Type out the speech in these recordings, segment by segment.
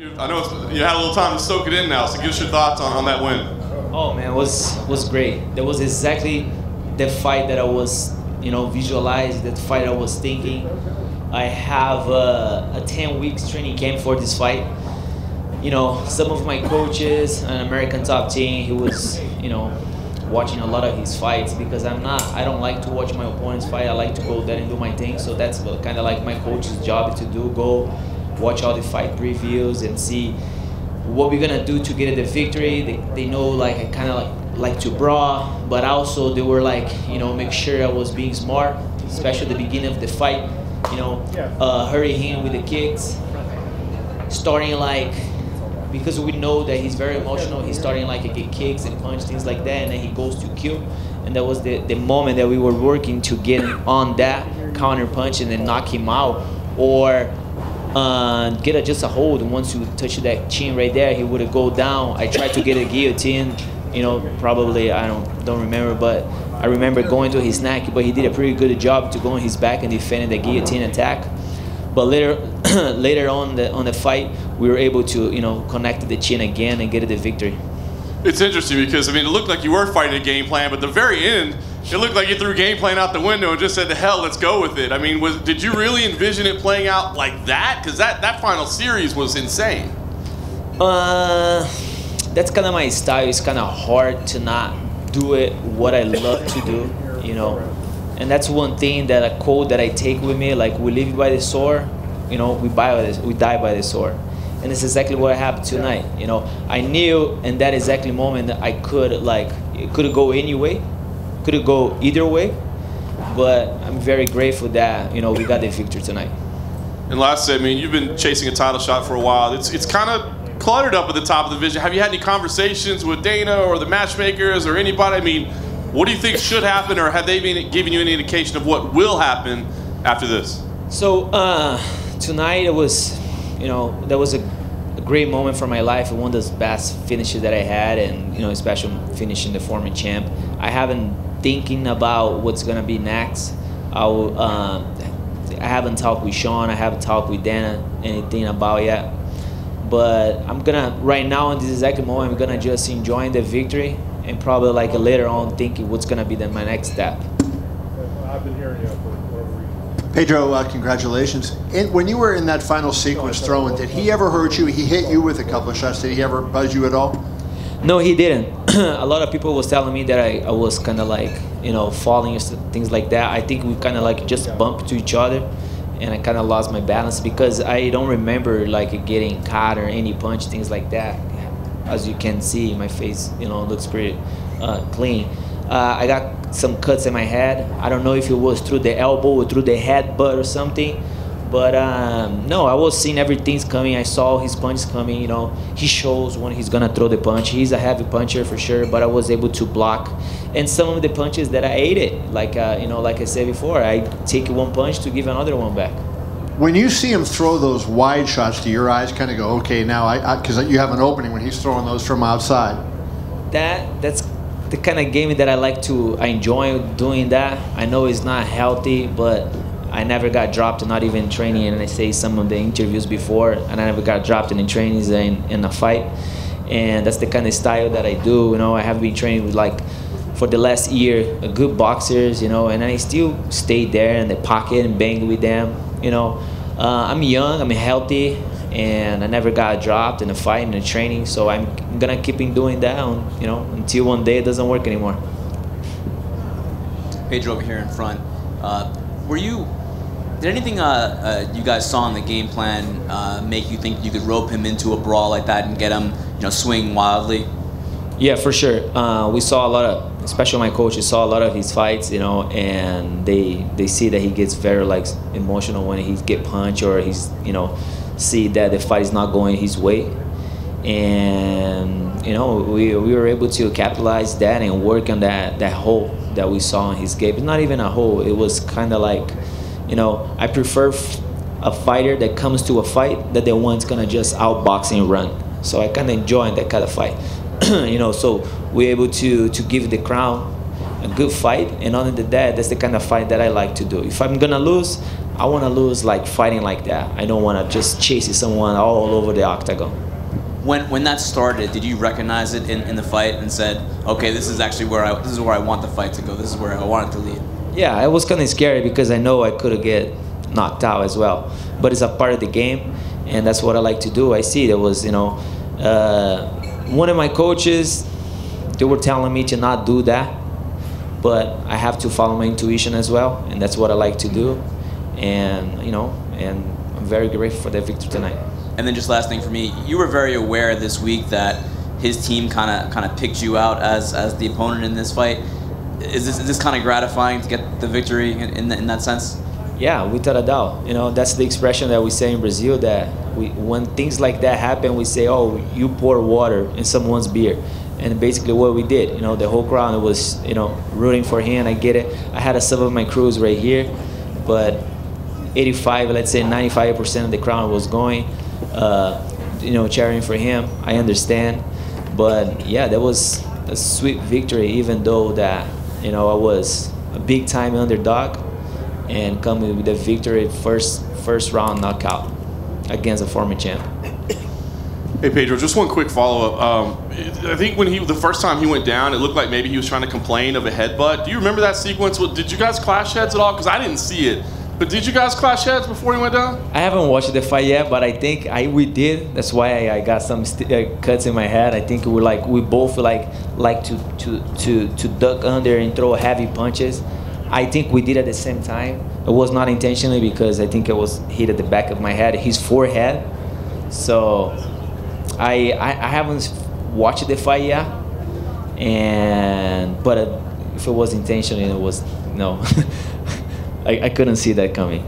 I know you had a little time to soak it in now, so give us your thoughts on that win. Oh man, it was great. That was exactly the fight that I was, visualized, that fight I was thinking. I have a 10 weeks training camp for this fight. Some of my coaches, an American top team, he was, watching a lot of his fights because I don't like to watch my opponents fight. I like to go there and do my thing. So that's kind of like my coach's job to do, go watch all the fight previews and see what we're gonna do to get the victory. They know like I kind of like to brawl, but also they were like, make sure I was being smart, especially at the beginning of the fight, hurry him with the kicks, starting like, because we know that he's very emotional, he's starting like get kicks and punch, things like that, and then he goes to kill. And that was the moment that we were working to get on that counter punch and then knock him out, or get just a hold. And once you touch that chin right there, he would go down. I tried to get a guillotine, probably I don't remember, but I remember going to his neck, but he did a pretty good job to go on his back and defending the guillotine attack. But later on the fight, we were able to connect the chin again and get the victory. It's interesting because it looked like you were fighting a game plan, but at the very end, it looked like you threw game plan out the window and just said, "The hell, let's go with it." Did you really envision it playing out like that? Because that final series was insane. That's kind of my style. It's kind of hard to not do it what I love to do, And that's one thing, that a quote that I take with me, like, we live by the sword, we die by the sword. And it's exactly what happened tonight. I knew in that exactly moment that I could, it could go any way, could go either way, but I'm very grateful that, we got the victory tonight. And lastly, you've been chasing a title shot for a while. It's kind of cluttered up at the top of the division. Have you had any conversations with Dana or the matchmakers or anybody? What do you think should happen, or have they been giving you any indication of what will happen after this? So tonight it was, that was a great moment for my life. One of the best finishes that I had, and especially finishing the former champ. I haven't thinking about what's gonna be next. I haven't talked with Sean. I haven't talked with Dana anything about yet. But I'm gonna right now in this exact moment, I'm gonna just enjoying the victory. And probably later on thinking what's going to be my next step. I've been hearing you for whatever reason. Pedro, congratulations. When you were in that final sequence throwing, did he ever hurt you? He hit you with a couple of shots. Did he ever buzz you at all? No, he didn't. A lot of people was telling me that I was kind of falling or things like that. I think we kind of just bumped to each other, and I kind of lost my balance because I don't remember getting caught or any punch, things like that. As you can see, my face, looks pretty clean. I got some cuts in my head. I don't know if it was through the elbow or through the headbutt or something. But no, I was seeing everything's coming. I saw his punches coming. He shows when he's gonna throw the punch. He's a heavy puncher for sure. But I was able to block, and some of the punches that I ate it, like I said before, I take one punch to give another one back. When you see him throw those wide shots, do your eyes kind of go, okay, now because you have an opening when he's throwing those from outside? That's the kind of game that I enjoy doing that. I know it's not healthy, but I never got dropped, not even in training. And I say some of the interviews before, and I never got dropped in the trainings in a fight. And that's the kind of style that I do. I have been training with for the last year, good boxers, and I still stay there in the pocket and bang with them. I'm young, I'm healthy, and I never got dropped in a fight, in a training, so I'm gonna keep doing that, until one day it doesn't work anymore. Pedro over here in front. Did anything you guys saw in the game plan make you think you could rope him into a brawl like that and get him, swinging wildly? Yeah, for sure. We saw a lot of, especially my coaches saw a lot of his fights, and they see that he gets very emotional when he get punched, or he's see that the fight is not going his way. And we were able to capitalize that and work on that hole that we saw in his game. It's not even a hole. It was kind of I prefer a fighter that comes to a fight that the one's gonna just outbox and run. So I kind of enjoy that kind of fight. So we're able to give the crowd a good fight, and other than that, that's the kind of fight that I like to do. If I'm gonna lose, I want to lose like fighting like that. I don't want to just chase someone all over the octagon. When that started, did you recognize it in the fight and said, okay, this is actually where I want the fight to go. This is where I want it to lead. Yeah, it was kind of scary because I know I could get knocked out as well. But it's a part of the game, and that's what I like to do. I see there was, you know, one of my coaches, they were telling me to not do that, but I have to follow my intuition as well, and that's what I like to do. And, you know, and I'm very grateful for that victory tonight. And then just last thing for me, you were very aware this week that his team kind of picked you out as the opponent in this fight. Is this kind of gratifying to get the victory in that sense? Yeah, without a doubt. You know, that's the expression that we say in Brazil, that when things like that happen, we say, oh, you pour water in someone's beer. And basically what we did, you know, the whole crowd was, you know, rooting for him. I get it. I had some of my crews right here, but 85, let's say 95% of the crowd was going, you know, cheering for him. I understand. But yeah, that was a sweet victory, even though that, you know, I was a big time underdog and coming with the victory, first round knockout against a former champ. Hey Pedro, just one quick follow-up. I think when the first time he went down, it looked like maybe he was trying to complain of a headbutt. Do you remember that sequence? Did you guys clash heads at all? Because I didn't see it. But did you guys clash heads before he went down? I haven't watched the fight yet, but I think we did. That's why I got some cuts in my head. I think we both like to duck under and throw heavy punches. I think we did at the same time. It was not intentionally because I think it was hit at the back of my head, his forehead. So I haven't watched the fight yet, but if it was intentional, it was no. I couldn't see that coming.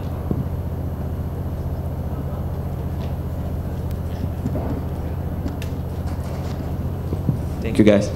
Thank you, guys.